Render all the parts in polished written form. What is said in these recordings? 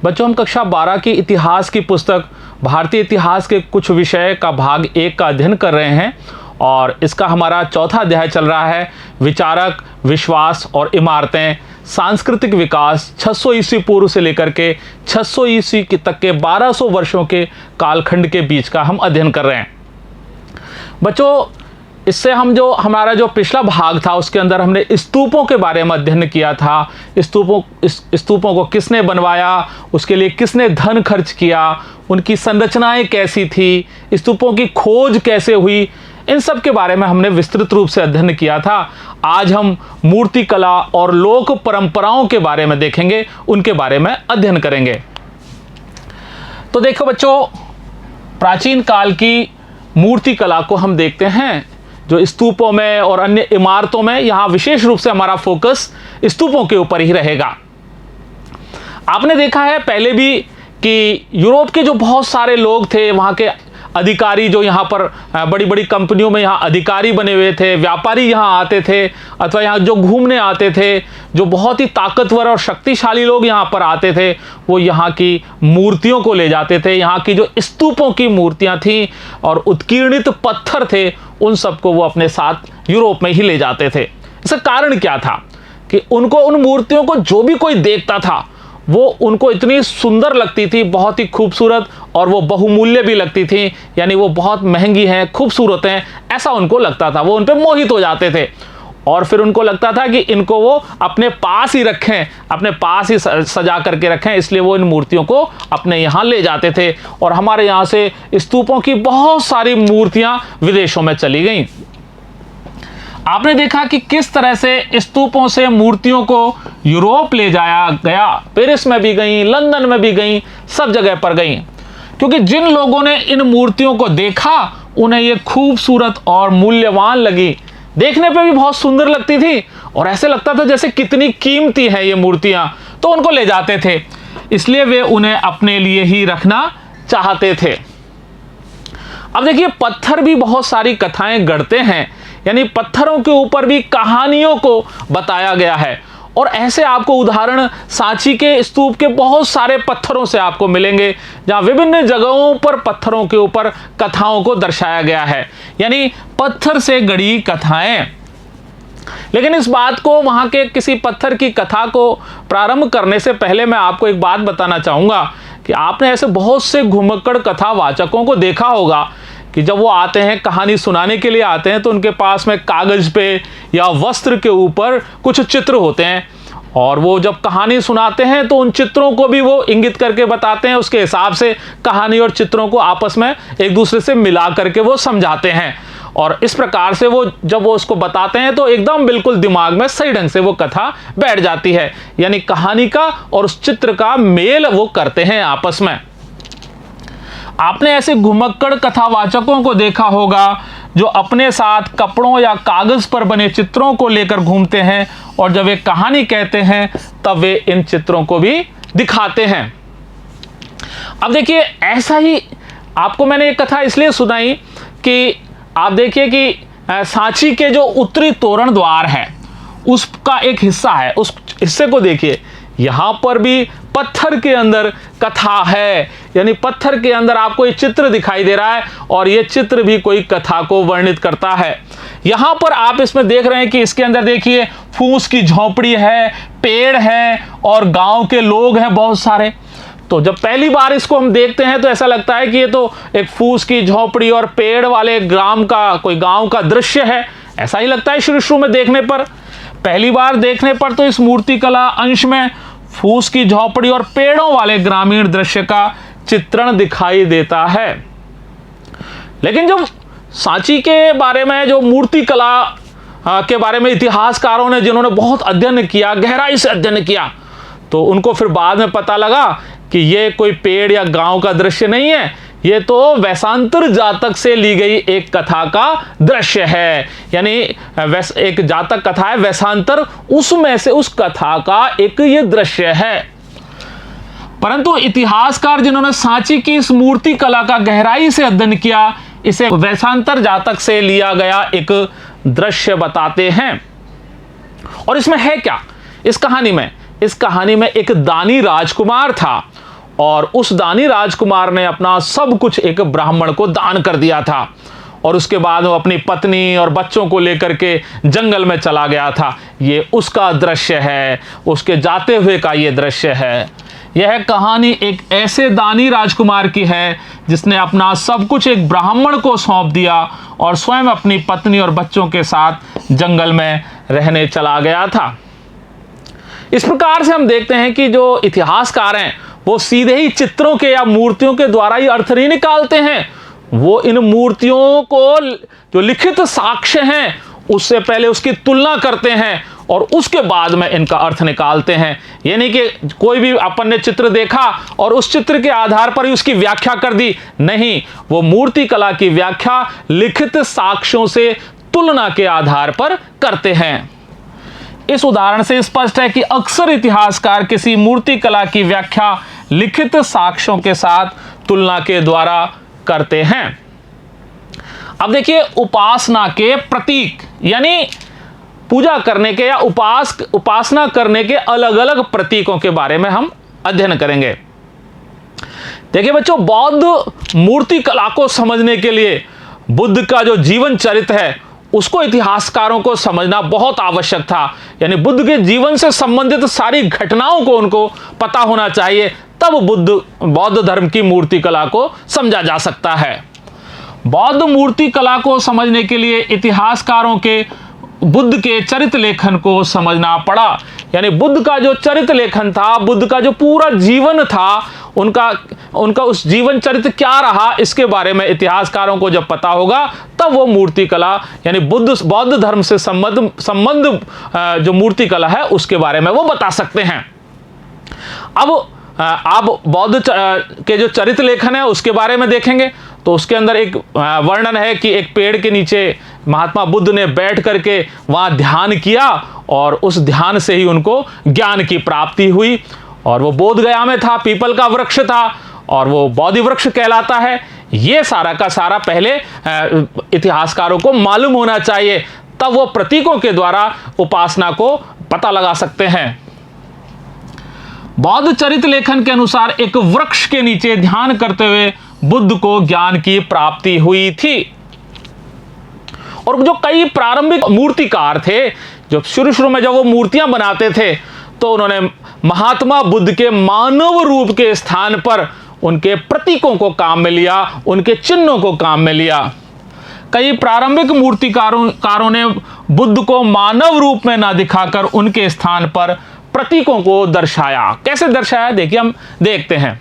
बच्चों, हम कक्षा 12 की इतिहास की पुस्तक भारतीय इतिहास के कुछ विषय का भाग 1 का अध्ययन कर रहे हैं और इसका हमारा चौथा अध्याय चल रहा है विचारक, विश्वास और इमारतें, सांस्कृतिक विकास 600 ईस्वी पूर्व से लेकर के 600 ईस्वी तक के 1200 वर्षों के कालखंड के बीच का हम अध्ययन कर रहे हैं। बच्चों, इससे हम हमारा जो पिछला भाग था उसके अंदर हमने स्तूपों के बारे में अध्ययन किया था। स्तूपों को किसने बनवाया, उसके लिए किसने धन खर्च किया, उनकी संरचनाएं कैसी थी, स्तूपों की खोज कैसे हुई, इन सब के बारे में हमने विस्तृत रूप से अध्ययन किया था। आज हम मूर्ति कला और लोक परंपराओं के बारे में देखेंगे, उनके बारे में अध्ययन करेंगे। तो देखो बच्चों, प्राचीन काल की मूर्ति कला को हम देखते हैं जो स्तूपों में और अन्य इमारतों में। यहां विशेष रूप से हमारा फोकस स्तूपों के ऊपर ही रहेगा। आपने देखा है पहले भी कि यूरोप के जो बहुत सारे लोग थे, वहां के अधिकारी जो यहाँ पर बड़ी बड़ी कंपनियों में यहाँ अधिकारी बने हुए थे, व्यापारी यहाँ आते थे अथवा यहाँ जो घूमने आते थे, जो बहुत ही ताकतवर और शक्तिशाली लोग यहाँ पर आते थे, वो यहाँ की मूर्तियों को ले जाते थे। यहाँ की जो स्तूपों की मूर्तियाँ थीं और उत्कीर्णित पत्थर थे, उन सबको वो अपने साथ यूरोप में ही ले जाते थे। इसका कारण क्या था कि उनको उन मूर्तियों को जो भी कोई देखता था वो उनको इतनी सुंदर लगती थी, बहुत ही खूबसूरत, और वो बहुमूल्य भी लगती थी, यानी वो बहुत महंगी हैं, खूबसूरत हैं, ऐसा उनको लगता था। वो उन पे मोहित हो जाते थे और फिर उनको लगता था कि इनको वो अपने पास ही रखें, अपने पास ही सजा करके रखें, इसलिए वो इन मूर्तियों को अपने यहाँ ले जाते थे। और हमारे यहाँ से स्तूपों की बहुत सारी मूर्तियाँ विदेशों में चली गईं। आपने देखा कि किस तरह से स्तूपों से मूर्तियों को यूरोप ले जाया गया, पेरिस में भी गई, लंदन में भी गई, सब जगह पर गई, क्योंकि जिन लोगों ने इन मूर्तियों को देखा उन्हें ये खूबसूरत और मूल्यवान लगी। देखने पे भी बहुत सुंदर लगती थी और ऐसे लगता था जैसे कितनी कीमती है ये मूर्तियां, तो उनको ले जाते थे, इसलिए वे उन्हें अपने लिए ही रखना चाहते थे। अब देखिए, पत्थर भी बहुत सारी कथाएं गढ़ते हैं, यानी पत्थरों के ऊपर भी कहानियों को बताया गया है। और ऐसे आपको उदाहरण सांची के स्तूप के बहुत सारे पत्थरों से आपको मिलेंगे, जहां विभिन्न जगहों पर पत्थरों के ऊपर कथाओं को दर्शाया गया है, यानी पत्थर से गढ़ी कथाएं। लेकिन इस बात को, वहां के किसी पत्थर की कथा को प्रारंभ करने से पहले मैं आपको एक बात बताना चाहूंगा कि आपने ऐसे बहुत से घुमक्कड़ कथावाचकों को देखा होगा कि जब वो आते हैं, कहानी सुनाने के लिए आते हैं, तो उनके पास में कागज पे या वस्त्र के ऊपर कुछ चित्र होते हैं और वो जब कहानी सुनाते हैं तो उन चित्रों को भी वो इंगित करके बताते हैं। उसके हिसाब से कहानी और चित्रों को आपस में एक दूसरे से मिला करके वो समझाते हैं और इस प्रकार से वो जब वो उसको बताते हैं तो एकदम बिल्कुल दिमाग में सही ढंग से वो कथा बैठ जाती है, यानी कहानी का और उस चित्र का मेल वो करते हैं आपस में। आपने ऐसे घुमक्कड़ कथावाचकों को देखा होगा जो अपने साथ कपड़ों या कागज पर बने चित्रों को लेकर घूमते हैं और जब वे कहानी कहते हैं तब वे इन चित्रों को भी दिखाते हैं। अब देखिए, ऐसा ही आपको मैंने एक कथा इसलिए सुनाई कि आप देखिए कि सांची के जो उत्तरी तोरण द्वार है उसका एक हिस्सा है, उस हिस्से को देखिए, यहां पर भी पत्थर के अंदर कथा है, यानी पत्थर के अंदर आपको ये चित्र दिखाई दे रहा है और ये चित्र भी कोई कथा को वर्णित करता है। यहां पर आप इसमें देख रहे हैं कि इसके अंदर देखिए फूस की झोपड़ी है, पेड़ है और गांव के लोग हैं बहुत सारे। तो जब पहली बार इसको हम देखते हैं तो ऐसा लगता है कि ये तो एक फूस की झोपड़ी और पेड़ वाले ग्राम का, कोई गांव का दृश्य है, ऐसा ही लगता है शुरू में देखने पर। पहली बार देखने पर तो इस मूर्ति कला अंश में फूस की झोपड़ी और पेड़ों वाले ग्रामीण दृश्य का चित्रण दिखाई देता है। लेकिन जब सांची के बारे में, जो मूर्ति कला के बारे में इतिहासकारों ने जिन्होंने बहुत अध्ययन किया, गहराई से अध्ययन किया, तो उनको फिर बाद में पता लगा कि ये कोई पेड़ या गांव का दृश्य नहीं है, ये तो वैशांतर जातक से ली गई एक कथा का दृश्य है, यानी एक जातक कथा है वैशांतर, उसमें से उस कथा का एक ये दृश्य है। परंतु इतिहासकार जिन्होंने सांची की इस मूर्ति कला का गहराई से अध्ययन किया, इसे वैशांतर जातक से लिया गया एक दृश्य बताते हैं। और इसमें है क्या? इस कहानी में एक दानी राजकुमार था और उस दानी राजकुमार ने अपना सब कुछ एक ब्राह्मण को दान कर दिया था और उसके बाद वो अपनी पत्नी और बच्चों को लेकर के जंगल में चला गया था। ये उसका दृश्य है, उसके जाते हुए का ये दृश्य है। यह कहानी एक ऐसे दानी राजकुमार की है जिसने अपना सब कुछ एक ब्राह्मण को सौंप दिया और स्वयं अपनी पत्नी और बच्चों के साथ जंगल में रहने चला गया था। इस प्रकार से हम देखते हैं कि जो इतिहासकार हैं वो सीधे ही चित्रों के या मूर्तियों के द्वारा ही अर्थ नहीं निकालते हैं, वो इन मूर्तियों को जो लिखित साक्ष्य हैं उससे पहले उसकी तुलना करते हैं और उसके बाद में इनका अर्थ निकालते हैं। ये नहीं कि कोई भी अपन ने चित्र देखा और उस चित्र के आधार पर ही उसकी व्याख्या कर दी, नहीं, वो मूर्ति कला की व्याख्या लिखित साक्ष्यों से तुलना के आधार पर करते हैं। इस उदाहरण से स्पष्ट है कि अक्सर इतिहासकार किसी मूर्ति कला की व्याख्या लिखित साक्ष्यों के साथ तुलना के द्वारा करते हैं। अब देखिए, उपासना के प्रतीक यानी पूजा करने के या उपासना करने के अलग अलग प्रतीकों के बारे में हम अध्ययन करेंगे। देखिए बच्चों, बौद्ध मूर्ति कला को समझने के लिए बुद्ध का जो जीवन चरित्र है उसको इतिहासकारों को समझना बहुत आवश्यक था। यानी बुद्ध के जीवन से संबंधित सारी घटनाओं को उनको पता होना चाहिए, तब बौद्ध धर्म की मूर्ति कला को समझा जा सकता है। बौद्ध मूर्ति कला को समझने के लिए इतिहासकारों के बुद्ध के चरित्र लेखन को समझना पड़ा। यानी बुद्ध का जो चरित्र लेखन था, बुद्ध का जो पूरा जीवन था, उनका उस जीवन चरित्र क्या रहा, इसके बारे में इतिहासकारों को जब पता होगा तब वो मूर्ति कला यानी बौद्ध धर्म से संबंध जो मूर्ति कला है उसके बारे में वो बता सकते हैं। अब आप बौद्ध के जो चरित्र लेखन है उसके बारे में देखेंगे तो उसके अंदर एक वर्णन है कि एक पेड़ के नीचे महात्मा बुद्ध ने बैठ करके वहाँ ध्यान किया और उस ध्यान से ही उनको ज्ञान की प्राप्ति हुई और वो बोध गया में था, पीपल का वृक्ष था और वो बोधि वृक्ष कहलाता है। ये सारा का सारा पहले इतिहासकारों को मालूम होना चाहिए, तब वो प्रतीकों के द्वारा उपासना को पता लगा सकते हैं। बौद्ध चरित्र लेखन के अनुसार एक वृक्ष के नीचे ध्यान करते हुए बुद्ध को ज्ञान की प्राप्ति हुई थी। और जो कई प्रारंभिक मूर्तिकार थे, जो शुरू में जब वो मूर्तियां बनाते थे तो उन्होंने महात्मा बुद्ध के मानव रूप के स्थान पर उनके प्रतीकों को काम में लिया, उनके चिन्हों को काम में लिया। कई प्रारंभिक मूर्तिकारों ने बुद्ध को मानव रूप में ना दिखाकर उनके स्थान पर प्रतीकों को दर्शाया। कैसे दर्शाया, देखिए हम देखते हैं।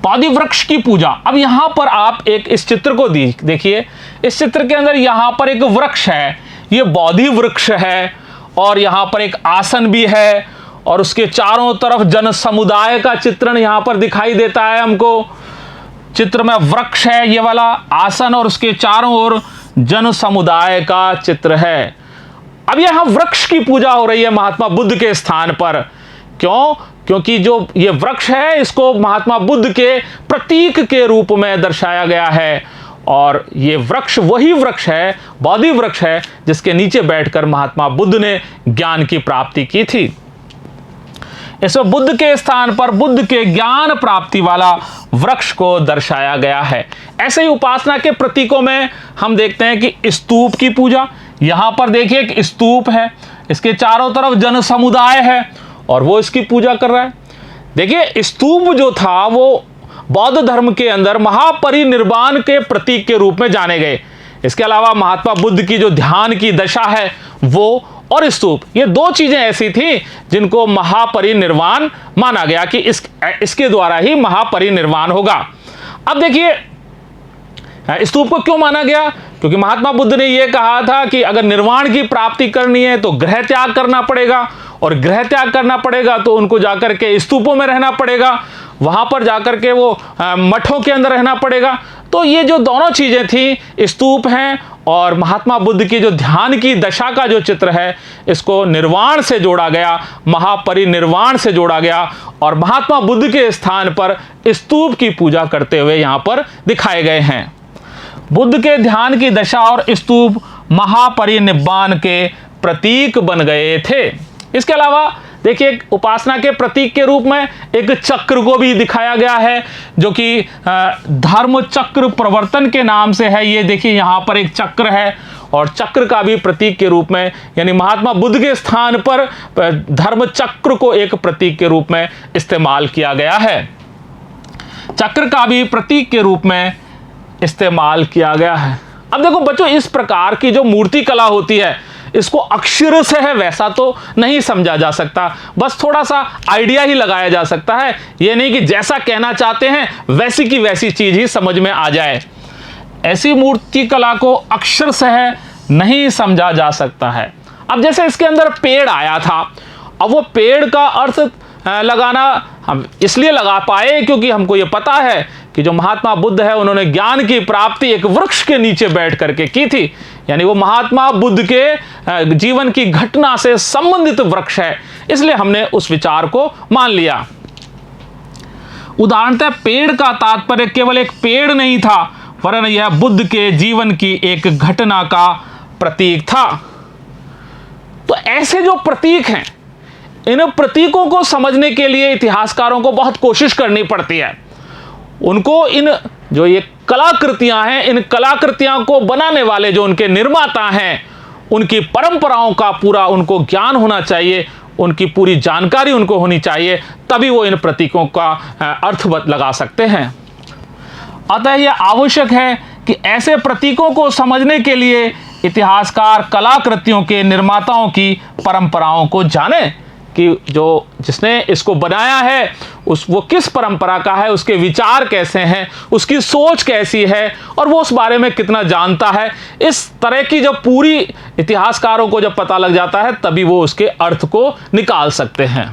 बोधि वृक्ष की पूजा। अब यहां पर आप इस चित्र को देखिए, इस चित्र के अंदर यहां पर एक वृक्ष है, ये बोधि वृक्ष है और यहां पर एक आसन भी है और उसके चारों तरफ जन समुदाय का चित्रण यहां पर दिखाई देता है हमको। चित्र में वृक्ष है ये वाला आसन और उसके चारों ओर जन समुदाय का चित्र है। अब यहां वृक्ष की पूजा हो रही है महात्मा बुद्ध के स्थान पर। क्यों? क्योंकि जो ये वृक्ष है इसको महात्मा बुद्ध के प्रतीक के रूप में दर्शाया गया है और ये वृक्ष वही वृक्ष है, बोधि वृक्ष है, जिसके नीचे बैठकर महात्मा बुद्ध ने ज्ञान की प्राप्ति की थी। इसमें बुद्ध के स्थान पर बुद्ध के ज्ञान प्राप्ति वाला वृक्ष को दर्शाया गया है। ऐसे ही उपासना के प्रतीकों में हम देखते हैं कि स्तूप की पूजा। यहां पर देखिए एक स्तूप है, इसके चारों तरफ जन समुदाय है और वो इसकी पूजा कर रहा है। देखिए स्तूप जो था वो बौद्ध धर्म के अंदर महापरिनिर्वाण के प्रतीक के रूप में जाने गए। इसके अलावा महात्मा बुद्ध की जो ध्यान की दशा है वो और स्तूप, ये दो चीजें ऐसी थी जिनको महापरिनिर्वाण माना गया कि इसके द्वारा ही महापरिनिर्वाण होगा। अब देखिए स्तूप को क्यों माना गया? क्योंकि महात्मा बुद्ध ने यह कहा था कि अगर निर्वाण की प्राप्ति करनी है तो गृह त्याग करना पड़ेगा और गृह त्याग करना पड़ेगा तो उनको जाकर के स्तूपों में रहना पड़ेगा, वहां पर जाकर के वो मठों के अंदर रहना पड़ेगा। तो ये जो दोनों चीजें थी, स्तूप हैं और महात्मा बुद्ध की जो ध्यान की दशा का जो चित्र है, इसको निर्वाण से जोड़ा गया, महापरिनिर्वाण से जोड़ा गया और महात्मा बुद्ध के स्थान पर स्तूप की पूजा करते हुए यहां पर दिखाए गए हैं। बुद्ध के ध्यान की दशा और स्तूप महापरिनिर्वाण के प्रतीक बन गए थे। इसके अलावा देखिए उपासना के प्रतीक के रूप में एक चक्र को भी दिखाया गया है, जो कि धर्म चक्र प्रवर्तन के नाम से है। ये देखिए यहाँ पर एक चक्र है, और चक्र का भी प्रतीक के रूप में, यानी महात्मा बुद्ध के स्थान पर धर्म चक्र को एक प्रतीक के रूप में इस्तेमाल किया गया है। चक्र का भी प्रतीक के रूप में इस्तेमाल किया गया है। अब देखो बच्चों, इस प्रकार की जो मूर्ति कला होती है, इसको अक्षर से है वैसा तो नहीं समझा जा सकता, बस थोड़ा सा आइडिया ही लगाया जा सकता है। ये नहीं कि जैसा कहना चाहते हैं वैसी की वैसी चीज ही समझ में आ जाए। ऐसी मूर्ति कला को अक्षर से है नहीं समझा जा सकता है। अब जैसे इसके अंदर पेड़ आया था, अब वो पेड़ का अर्थ लगाना हम इसलिए लगा पाए क्योंकि हमको ये पता है कि जो महात्मा बुद्ध है उन्होंने ज्ञान की प्राप्ति एक वृक्ष के नीचे बैठ करके की थी, यानी वो महात्मा बुद्ध के जीवन की घटना से संबंधित वृक्ष है, इसलिए हमने उस विचार को मान लिया। उदाहरणतः पेड़ का तात्पर्य केवल एक पेड़ नहीं था, वरन यह बुद्ध के जीवन की एक घटना का प्रतीक था। तो ऐसे जो प्रतीक हैं, इन प्रतीकों को समझने के लिए इतिहासकारों को बहुत कोशिश करनी पड़ती है। उनको इन जो ये कलाकृतियां हैं, इन कलाकृतियां को बनाने वाले जो उनके निर्माता हैं, उनकी परंपराओं का पूरा उनको ज्ञान होना चाहिए, उनकी पूरी जानकारी उनको होनी चाहिए, तभी वो इन प्रतीकों का अर्थ लगा सकते हैं। अतः यह आवश्यक है कि ऐसे प्रतीकों को समझने के लिए इतिहासकार कलाकृतियों के निर्माताओं की परंपराओं को जाने कि जिसने इसको बनाया है वो किस परंपरा का है, उसके विचार कैसे हैं, उसकी सोच कैसी है, और वो उस बारे में कितना जानता है। इस तरह की जब पूरी इतिहासकारों को जब पता लग जाता है, तभी वो उसके अर्थ को निकाल सकते हैं।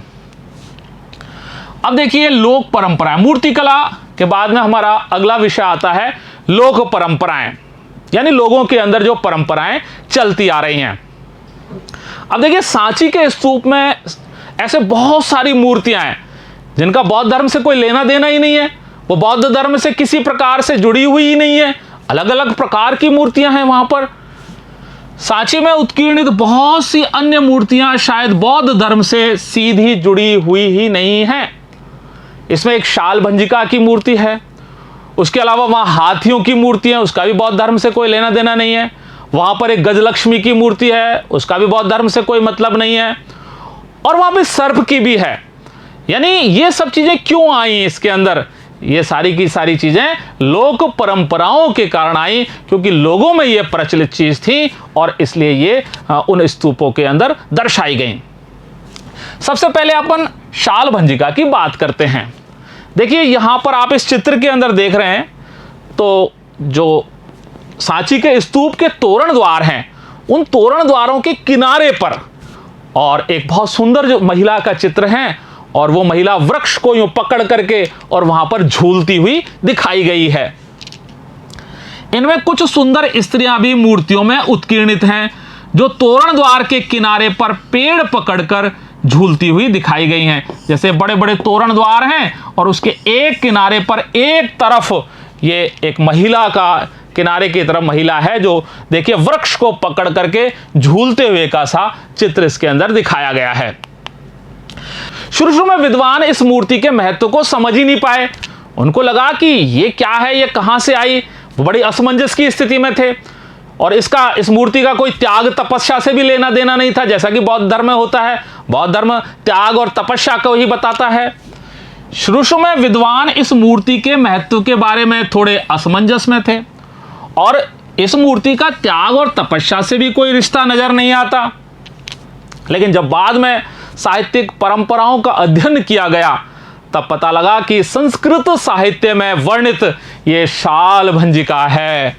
अब देखिए लोक परंपराएं, मूर्ति कला के बाद में हमारा अगला विषय आता है लोक परंपराएं, यानी लोगों के अंदर जो परंपराएं चलती आ रही हैं। अब देखिए सांची के स्तूप में ऐसे बहुत सारी मूर्तियां हैं जिनका बौद्ध धर्म से कोई लेना देना ही नहीं है, वो बौद्ध धर्म से किसी प्रकार से जुड़ी हुई ही नहीं है। अलग अलग प्रकार की मूर्तियां हैं वहां पर। सांची में उत्कीर्णित बहुत सी अन्य मूर्तियां शायद बौद्ध धर्म से सीधी जुड़ी हुई ही नहीं है। इसमें एक शाल भंजिका की मूर्ति है, उसके अलावा वहां हाथियों की मूर्ति है, उसका भी बौद्ध धर्म से कोई लेना देना नहीं है। वहां पर एक गजलक्ष्मी की मूर्ति है, उसका भी बौद्ध धर्म से कोई मतलब नहीं है, और वहां पे सर्प की भी है। यानी ये सब चीजें क्यों आई इसके अंदर? ये सारी की सारी चीजें लोक परंपराओं के कारण आई, क्योंकि लोगों में ये प्रचलित चीज थी और इसलिए ये उन स्तूपों के अंदर दर्शाई गई। सबसे पहले अपन शाल भंजिका की बात करते हैं। देखिए यहां पर आप इस चित्र के अंदर देख रहे हैं, तो जो सांची के स्तूप के तोरण द्वार हैं, उन तोरण द्वारों के किनारे पर और एक बहुत सुंदर जो महिला का चित्र है, और वो महिला वृक्ष को यूं पकड़ करके और वहां पर झूलती हुई दिखाई गई है। इनमें कुछ सुंदर स्त्रियां भी मूर्तियों में उत्कीर्णित हैं, जो तोरण द्वार के किनारे पर पेड़ पकड़कर झूलती हुई दिखाई गई हैं। जैसे बड़े बड़े तोरण द्वार हैं और उसके एक किनारे पर एक तरफ ये एक महिला का, किनारे की तरफ महिला है जो देखिए वृक्ष को पकड़ करके झूलते हुए का सा चित्र इसके अंदर दिखाया गया है। शुरू में विद्वान इस मूर्ति के महत्व को समझ ही नहीं पाए। उनको लगा कि ये क्या है, ये कहां से आई, वो बड़ी असमंजस की स्थिति में थे, और इस मूर्ति का कोई त्याग तपस्या से भी लेना देना नहीं था, जैसा कि बौद्ध धर्म में होता है। बौद्ध धर्म त्याग और तपस्या को ही बताता है। शुरू में विद्वान इस मूर्ति के महत्व के बारे में थोड़े असमंजस में थे, और इस मूर्ति का त्याग और तपस्या से भी कोई रिश्ता नजर नहीं आता। लेकिन जब बाद में साहित्यिक परंपराओं का अध्ययन किया गया, तब पता लगा कि संस्कृत साहित्य में वर्णित ये शाल भंजिका है।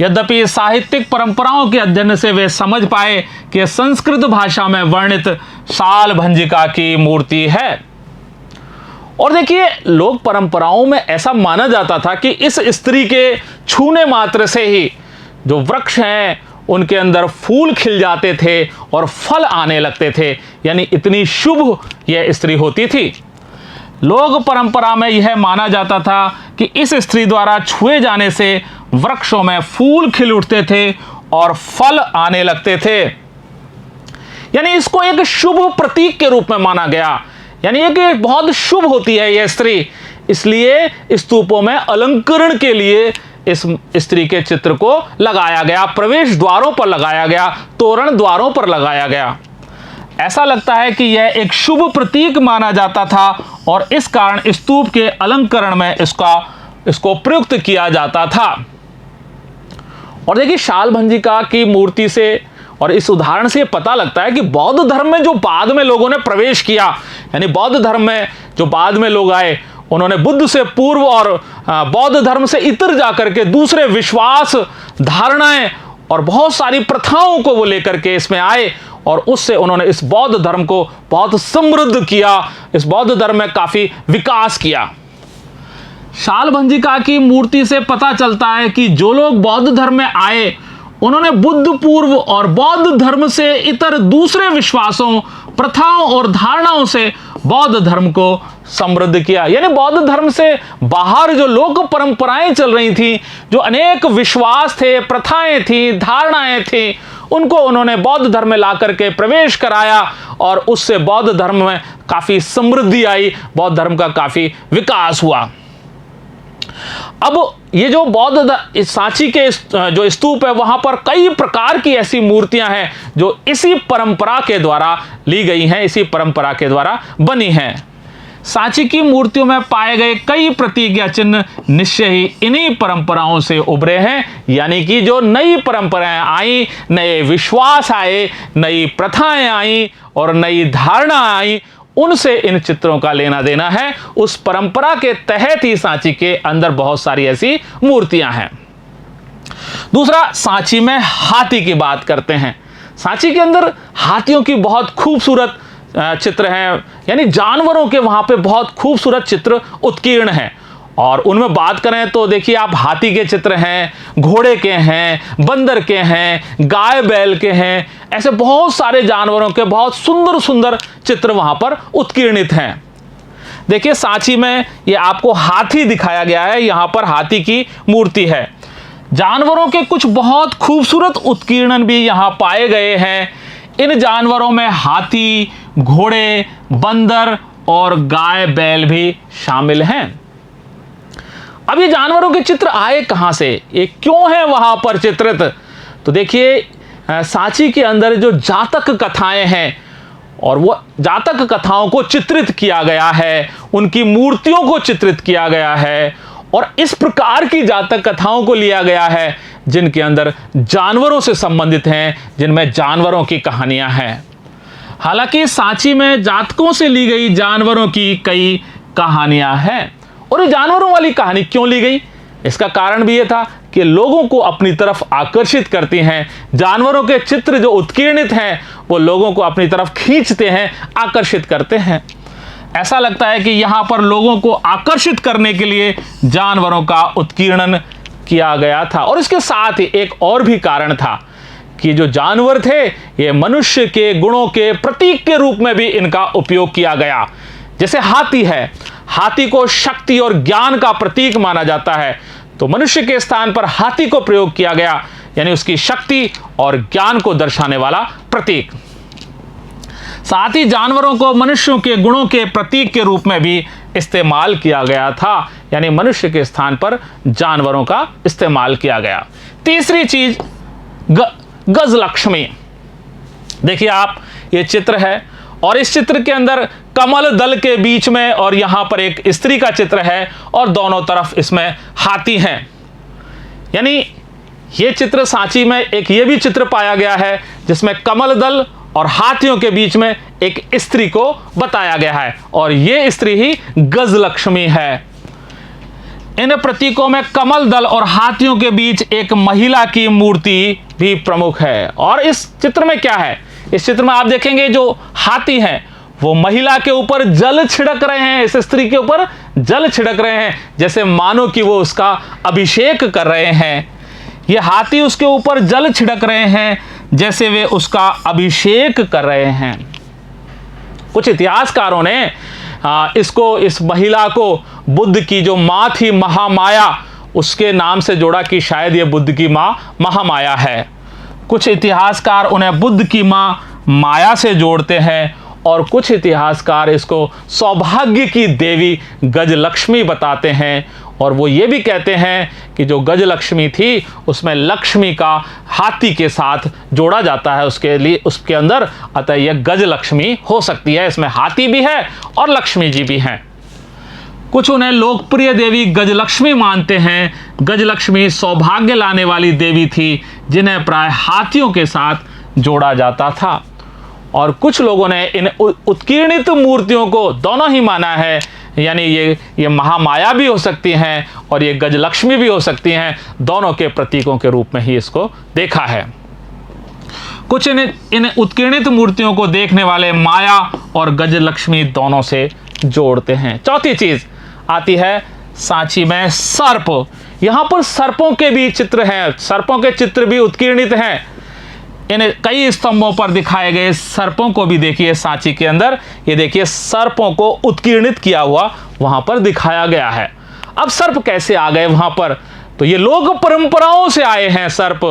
यद्यपि साहित्यिक परंपराओं के अध्ययन से वे समझ पाए कि संस्कृत भाषा में वर्णित शाल भंजिका की मूर्ति है। और देखिए लोक परंपराओं में ऐसा माना जाता था कि इस स्त्री के छूने मात्र से ही जो वृक्ष हैं उनके अंदर फूल खिल जाते थे और फल आने लगते थे, यानी इतनी शुभ यह स्त्री होती थी। लोक परंपरा में यह माना जाता था कि इस स्त्री द्वारा छुए जाने से वृक्षों में फूल खिल उठते थे और फल आने लगते थे। यानी इसको एक शुभ प्रतीक के रूप में माना गया, यानी एक बहुत शुभ होती है यह स्त्री, इसलिए स्तूपों में अलंकरण के लिए इस स्त्री के चित्र को लगाया गया, प्रवेश द्वारों पर लगाया गया, तोरण द्वारों पर लगाया गया। ऐसा लगता है कि यह एक शुभ प्रतीक माना जाता था और इस कारण स्तूप के अलंकरण में इसको प्रयुक्त किया जाता था। और देखिए शालभंजिका की मूर्ति से और इस उदाहरण से पता लगता है कि बौद्ध धर्म में जो बाद में लोगों ने प्रवेश किया, यानी बौद्ध धर्म में जो बाद में लोग आए, उन्होंने बुद्ध से पूर्व और बौद्ध धर्म से इतर जाकर के दूसरे विश्वास, धारणाएं और बहुत सारी प्रथाओं को वो लेकर के इसमें आए और उससे उन्होंने इस बौद्ध धर्म को बहुत समृद्ध किया, इस बौद्ध धर्म में काफी विकास किया। शालभंजिका की मूर्ति से पता चलता है कि जो लोग बौद्ध धर्म में आए, उन्होंने बुद्ध पूर्व और बौद्ध धर्म से इतर दूसरे विश्वासों, प्रथाओं और धारणाओं से बौद्ध धर्म को समृद्ध किया। यानी बौद्ध धर्म से बाहर जो लोक परंपराएं चल रही थी, जो अनेक विश्वास थे, प्रथाएं थी, धारणाएं थी, उनको उन्होंने बौद्ध धर्म में ला करके प्रवेश कराया और उससे बौद्ध धर्म में काफी समृद्धि आई, बौद्ध धर्म का काफी विकास हुआ। अब ये जो बौद्ध सांची के जो स्तूप है, वहां पर कई प्रकार की ऐसी मूर्तियां हैं जो इसी परंपरा के द्वारा ली गई हैं, इसी परंपरा के द्वारा बनी हैं। सांची की मूर्तियों में पाए गए कई प्रतीक या चिन्ह निश्चय ही इन्हीं परंपराओं से उभरे हैं, यानी कि जो नई परंपराएं आई, नए विश्वास आए, नई प्रथाएं आई और नई धारणा आई, उनसे इन चित्रों का लेना देना है। उस परंपरा के तहत ही सांची के अंदर बहुत सारी ऐसी मूर्तियां हैं। दूसरा, सांची में हाथी की बात करते हैं। सांची के अंदर हाथियों की बहुत खूबसूरत चित्र हैं, यानी जानवरों के वहां पे बहुत खूबसूरत चित्र उत्कीर्ण हैं। और उनमें बात करें तो देखिए आप, हाथी के चित्र हैं, घोड़े के हैं, बंदर के हैं, गाय बैल के हैं, ऐसे बहुत सारे जानवरों के बहुत सुंदर सुंदर चित्र वहां पर उत्कीर्णित हैं। देखिए सांची में ये आपको हाथी दिखाया गया है, यहां पर हाथी की मूर्ति है। जानवरों के कुछ बहुत खूबसूरत उत्कीर्णन भी यहां पाए गए हैं। इन जानवरों में हाथी, घोड़े, बंदर और गाय बैल भी शामिल हैं। अब ये जानवरों के चित्र आए कहां से, ये क्यों है वहां पर चित्रित? तो देखिए सांची के अंदर जो जातक कथाएं हैं और वो जातक कथाओं को चित्रित किया गया है, उनकी मूर्तियों को चित्रित किया गया है और इस प्रकार की जातक कथाओं को लिया गया है जिनके अंदर जानवरों से संबंधित हैं, जिनमें जानवरों की कहानियां हैं। हालांकि सांची में जातकों से ली गई जानवरों की कई कहानियां हैं। और ये जानवरों वाली कहानी क्यों ली गई? इसका कारण भी ये था कि लोगों को अपनी तरफ आकर्षित करती हैं। जानवरों के चित्र जो उत्कीर्णित हैं वो लोगों को अपनी तरफ खींचते हैं, आकर्षित करते हैं। ऐसा लगता है कि यहां पर लोगों को आकर्षित करने के लिए जानवरों का उत्कीर्णन किया गया था। और इसके साथ ही एक और भी कारण था कि जो जानवर थे ये मनुष्य के गुणों के प्रतीक के रूप में भी इनका उपयोग किया गया। जैसे हाथी है, हाथी को शक्ति और ज्ञान का प्रतीक माना जाता है, तो मनुष्य के स्थान पर हाथी को प्रयोग किया गया, यानी उसकी शक्ति और ज्ञान को दर्शाने वाला प्रतीक। साथ ही जानवरों को मनुष्यों के गुणों के प्रतीक के रूप में भी इस्तेमाल किया गया था, यानी मनुष्य के स्थान पर जानवरों का इस्तेमाल किया गया। तीसरी चीज गजलक्ष्मी। देखिए आप, ये चित्र है और इस चित्र के अंदर कमल दल के बीच में और यहां पर एक स्त्री का चित्र है और दोनों तरफ इसमें हाथी हैं। यानी ये चित्र सांची में एक ये भी चित्र पाया गया है जिसमें कमल दल और हाथियों के बीच में एक स्त्री को बताया गया है और ये स्त्री ही गजलक्ष्मी है। इन प्रतीकों में कमल दल और हाथियों के बीच एक महिला की मूर्ति भी प्रमुख है। और इस चित्र में क्या है? इस चित्र में आप देखेंगे जो हाथी हैं वो महिला के ऊपर जल छिड़क रहे हैं, इस स्त्री के ऊपर जल छिड़क रहे हैं, जैसे मानो कि वो उसका अभिषेक कर रहे हैं। ये हाथी उसके ऊपर जल छिड़क रहे हैं जैसे वे उसका अभिषेक कर रहे हैं। कुछ इतिहासकारों ने इस महिला को बुद्ध की जो मां थी महामाया, उसके नाम से जोड़ा कि शायद ये बुद्ध की मां महामाया है। कुछ इतिहासकार उन्हें बुद्ध की मां माया से जोड़ते हैं और कुछ इतिहासकार इसको सौभाग्य की देवी गजलक्ष्मी बताते हैं। और वो ये भी कहते हैं कि जो गजलक्ष्मी थी उसमें लक्ष्मी का हाथी के साथ जोड़ा जाता है उसके लिए, उसके अंदर, अतः यह गजलक्ष्मी हो सकती है। इसमें हाथी भी है और लक्ष्मी जी भी हैं। कुछ उन्हें लोकप्रिय देवी गजलक्ष्मी मानते हैं। गजलक्ष्मी सौभाग्य लाने वाली देवी थी जिन्हें प्राय हाथियों के साथ जोड़ा जाता था। और कुछ लोगों ने इन उत्कीर्णित मूर्तियों को दोनों ही माना है, यानी ये महामाया भी हो सकती हैं और ये गजलक्ष्मी भी हो सकती हैं, दोनों के प्रतीकों के रूप में ही इसको देखा है। कुछ इन उत्कीर्णित मूर्तियों को देखने वाले माया और गजलक्ष्मी दोनों से जोड़ते हैं। चौथी चीज आती है सांची में सर्प। यहां पर सर्पों के भी चित्र हैं, सर्पों के चित्र भी उत्कीर्णित हैं। इन कई स्तंभों पर दिखाए गए सर्पों को भी देखिए सांची के अंदर, ये देखिए सर्पों को उत्कीर्णित किया हुआ वहां पर दिखाया गया है। अब सर्प कैसे आ गए वहां पर? तो ये लोक परंपराओं से आए हैं सर्प।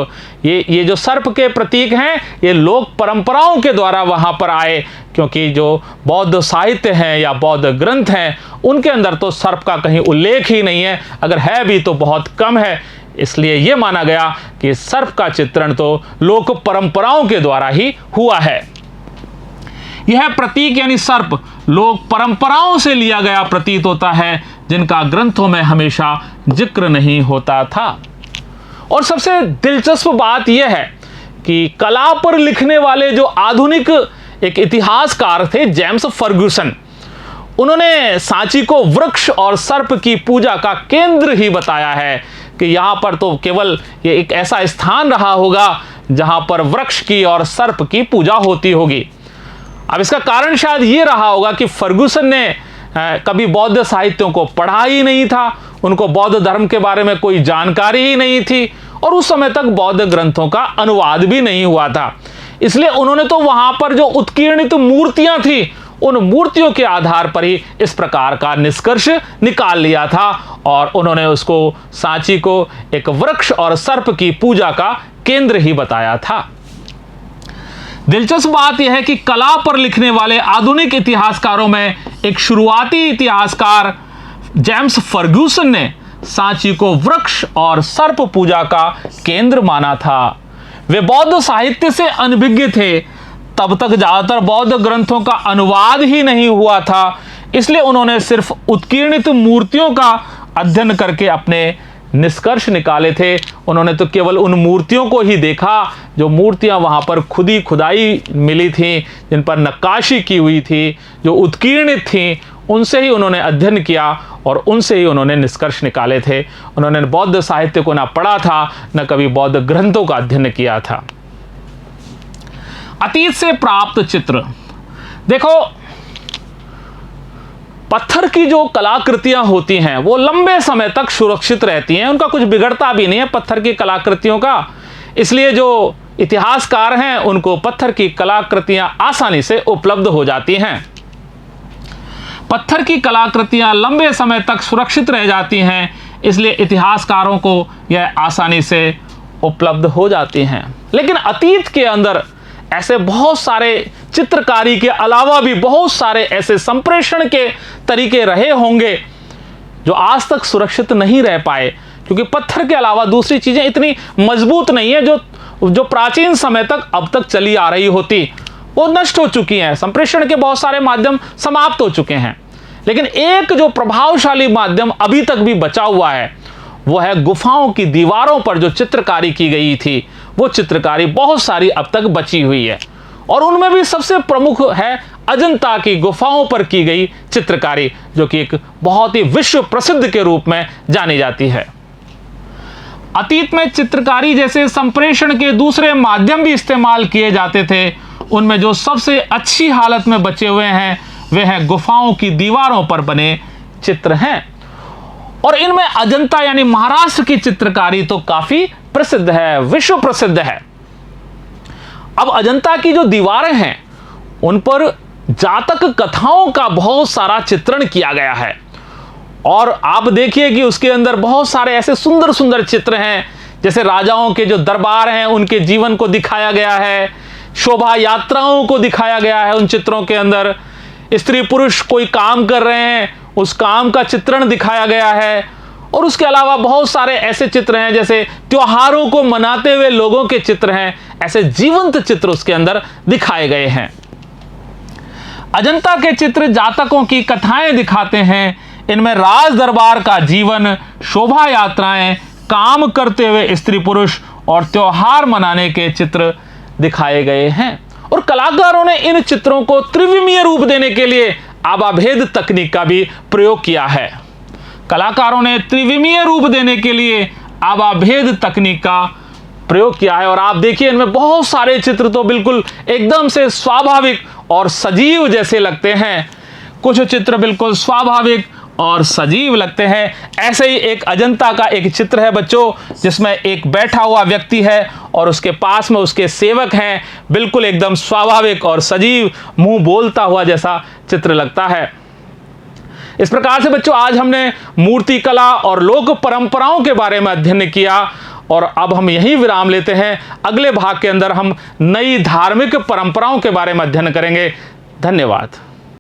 ये जो सर्प के प्रतीक हैं ये लोक परंपराओं के द्वारा वहां पर आए, क्योंकि जो बौद्ध साहित्य हैं या बौद्ध ग्रंथ हैं उनके अंदर तो सर्प का कहीं उल्लेख ही नहीं है, अगर है भी तो बहुत कम है। इसलिए यह माना गया कि सर्प का चित्रण तो लोक परंपराओं के द्वारा ही हुआ है। यह प्रतीक यानी सर्प लोक परंपराओं से लिया गया प्रतीत होता है, जिनका ग्रंथों में हमेशा जिक्र नहीं होता था। और सबसे दिलचस्प बात यह है कि कला पर लिखने वाले जो आधुनिक एक इतिहासकार थे जेम्स फर्ग्यूसन, उन्होंने सांची को वृक्ष और सर्प की पूजा का केंद्र ही बताया है कि यहां पर तो केवल ये एक ऐसा स्थान रहा होगा जहां पर वृक्ष की और सर्प की पूजा होती होगी। अब इसका कारण शायद ये रहा होगा कि फर्ग्यूसन ने कभी बौद्ध साहित्यों को पढ़ा ही नहीं था, उनको बौद्ध धर्म के बारे में कोई जानकारी ही नहीं थी और उस समय तक बौद्ध ग्रंथों का अनुवाद भी नहीं हुआ था। इसलिए उन्होंने तो वहां पर जो उत्कीर्णित मूर्तियां थी उन मूर्तियों के आधार पर ही इस प्रकार का निष्कर्ष निकाल लिया था और उन्होंने उसको सांची को एक वृक्ष और सर्प की पूजा का केंद्र ही बताया था। दिलचस्प बात यह है कि कला पर लिखने वाले आधुनिक इतिहासकारों में एक शुरुआती इतिहासकार जेम्स फर्ग्यूसन ने सांची को वृक्ष और सर्प पूजा का केंद्र माना था। वे बौद्ध साहित्य से अनभिज्ञ थे, तब तक ज्यादातर बौद्ध ग्रंथों का अनुवाद ही नहीं हुआ था, इसलिए उन्होंने सिर्फ उत्कीर्णित मूर्तियों का अध्ययन करके अपने निष्कर्ष निकाले थे। उन्होंने तो केवल उन मूर्तियों को ही देखा जो मूर्तियां वहां पर खुदाई मिली थी, जिन पर नक्काशी की हुई थी, जो उत्कीर्णित थी, उनसे ही उन्होंने अध्ययन किया और उनसे ही उन्होंने निष्कर्ष निकाले थे। उन्होंने बौद्ध साहित्य को ना पढ़ा था, न कभी बौद्ध ग्रंथों का अध्ययन किया था। अतीत से प्राप्त चित्र देखो, पत्थर की जो कलाकृतियां होती हैं वो लंबे समय तक सुरक्षित रहती हैं, उनका कुछ बिगड़ता भी नहीं है पत्थर की कलाकृतियों का। इसलिए जो इतिहासकार हैं उनको पत्थर की कलाकृतियां आसानी से उपलब्ध हो जाती हैं। पत्थर की कलाकृतियां लंबे समय तक सुरक्षित रह जाती हैं, इसलिए इतिहासकारों को यह आसानी से उपलब्ध हो जाती हैं। लेकिन अतीत के अंदर ऐसे बहुत सारे चित्रकारी के अलावा भी बहुत सारे ऐसे संप्रेषण के तरीके रहे होंगे जो आज तक सुरक्षित नहीं रह पाए, क्योंकि पत्थर के अलावा दूसरी चीजें इतनी मजबूत नहीं है जो प्राचीन समय तक अब तक चली आ रही होती, वो नष्ट हो चुकी हैं। संप्रेषण के बहुत सारे माध्यम समाप्त हो चुके हैं, लेकिन एक जो प्रभावशाली माध्यम अभी तक भी बचा हुआ है वो है गुफाओं की दीवारों पर जो चित्रकारी की गई थी, वो चित्रकारी बहुत सारी अब तक बची हुई है और उनमें भी सबसे प्रमुख है अजंता की गुफाओं पर की गई चित्रकारी, जो कि एक बहुत ही विश्व प्रसिद्ध के रूप में जानी जाती है। अतीत में चित्रकारी जैसे संप्रेषण के दूसरे माध्यम भी इस्तेमाल किए जाते थे, उनमें जो सबसे अच्छी हालत में बचे हुए हैं वे हैं गुफाओं की दीवारों पर बने चित्र हैं और इनमें अजंता यानी महाराष्ट्र की चित्रकारी तो काफी प्रसिद्ध है, विश्व प्रसिद्ध है। अब अजंता की जो दीवारें हैं उन पर जातक कथाओं का बहुत सारा चित्रण किया गया है और आप देखिए कि उसके अंदर बहुत सारे ऐसे सुंदर सुंदर चित्र हैं, जैसे राजाओं के जो दरबार हैं उनके जीवन को दिखाया गया है, शोभा यात्राओं को दिखाया गया है उन चित्रों के अंदर। स्त्री पुरुष कोई काम कर रहे हैं, उस काम का चित्रण दिखाया गया है। और उसके अलावा बहुत सारे ऐसे चित्र हैं, जैसे त्योहारों को मनाते हुए लोगों के चित्र हैं, ऐसे जीवंत चित्र उसके अंदर दिखाए गए हैं। अजंता के चित्र जातकों की कथाएं दिखाते हैं। इनमें राज दरबार का जीवन, शोभा यात्राएं, काम करते हुए स्त्री पुरुष और त्योहार मनाने के चित्र दिखाए गए हैं। और कलाकारों ने इन चित्रों को त्रिविमीय रूप देने के लिए आभाभेद तकनीक का भी प्रयोग किया है। कलाकारों ने त्रिविमीय रूप देने के लिए आभाभेद तकनीक का प्रयोग किया है। और आप देखिए, इनमें बहुत सारे चित्र तो बिल्कुल एकदम से स्वाभाविक और सजीव जैसे लगते हैं। कुछ चित्र बिल्कुल स्वाभाविक और सजीव लगते हैं। ऐसे ही एक अजंता का एक चित्र है बच्चों, जिसमें एक बैठा हुआ व्यक्ति है और उसके पास में उसके सेवक हैं। बिल्कुल एकदम स्वाभाविक और सजीव, मुंह बोलता हुआ जैसा चित्र लगता है। इस प्रकार से बच्चों आज हमने मूर्ति कला और लोक परंपराओं के बारे में अध्ययन किया। और अब हम यहीं विराम लेते हैं। अगले भाग के अंदर हम नई धार्मिक परंपराओं के बारे में अध्ययन करेंगे। धन्यवाद।